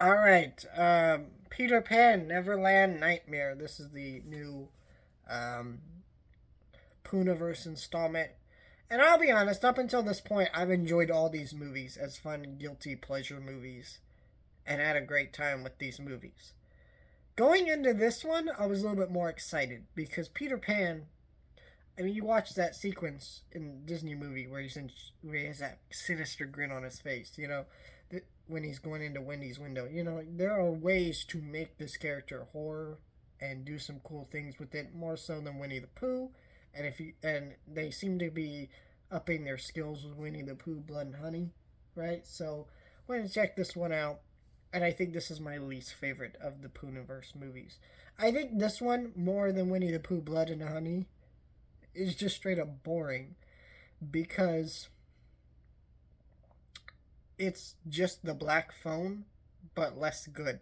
All right. Peter Pan, Neverland Nightmare. This is the new um, Pooniverse installment. And I'll be honest, up until this point, I've enjoyed all these movies as fun, guilty pleasure movies and had a great time with these movies. Going into this one, I was a little bit more excited because Peter Pan. I mean, you watch that sequence in Disney movie where he has that sinister grin on his face. When he's going into Wendy's window. There are ways to make this character horror and do some cool things with it, more so than Winnie the Pooh. And they seem to be upping their skills with Winnie the Pooh, Blood and Honey, right? So, I'm going to check this one out. And I think this is my least favorite of the Pooniverse movies. I think this one, more than Winnie the Pooh, Blood and Honey, is just straight up boring because it's just the black phone, but less good.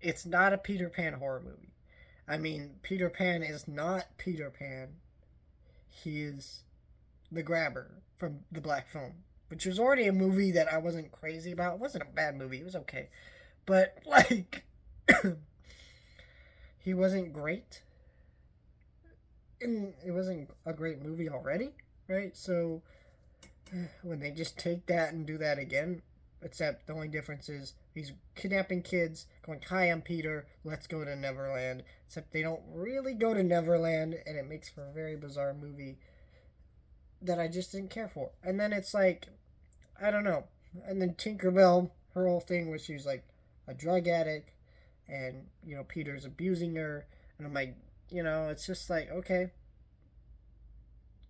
It's not a Peter Pan horror movie. I mean, Peter Pan is not Peter Pan. He is the grabber from the black phone, which was already a movie that I wasn't crazy about. It wasn't a bad movie. It was okay. But, like, he wasn't great. And it wasn't a great movie already, right? So, when they just take that and do that again, except the only difference is he's kidnapping kids, going, "Hi, I'm Peter, let's go to Neverland." Except they don't really go to Neverland, and it makes for a very bizarre movie that I just didn't care for. And then it's like, I don't know. And then Tinkerbell, her whole thing was she's like a drug addict, and, Peter's abusing her. And I'm like, it's just like, okay.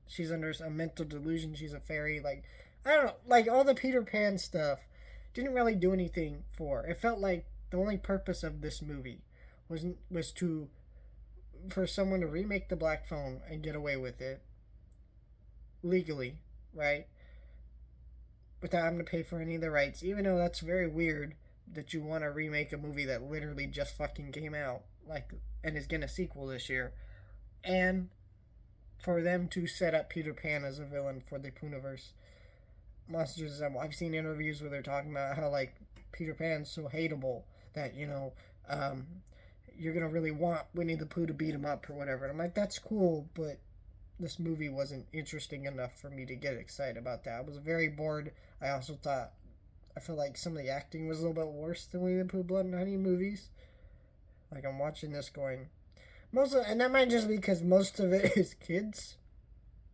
She's under a mental delusion. She's a fairy. Like, I don't know. Like, all the Peter Pan stuff didn't really do anything for her. It felt like the only purpose of this movie was for someone to remake the Black Phone and get away with it legally, right? Without having to pay for any of the rights. Even though that's very weird that you want to remake a movie that literally just fucking came out, like, and is getting a sequel this year. And for them to set up Peter Pan as a villain for the Pooniverse Monsters Assemble. I've seen interviews where they're talking about how, like, Peter Pan's so hateable that, you're going to really want Winnie the Pooh to beat him up or whatever. And I'm like, that's cool, but this movie wasn't interesting enough for me to get excited about that. I was very bored. I also I feel like some of the acting was a little bit worse than Winnie the Pooh, Blood and Honey movies. Like, I'm watching this going, and that might just be because most of it is kids.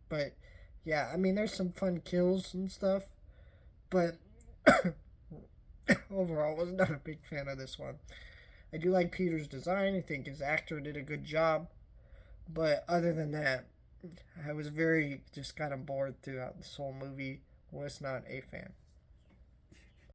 But, yeah, I mean, there's some fun kills and stuff. But, overall, I was not a big fan of this one. I do like Peter's design. I think his actor did a good job. But other than that, I was very just kind of bored throughout this whole movie. Was not a fan.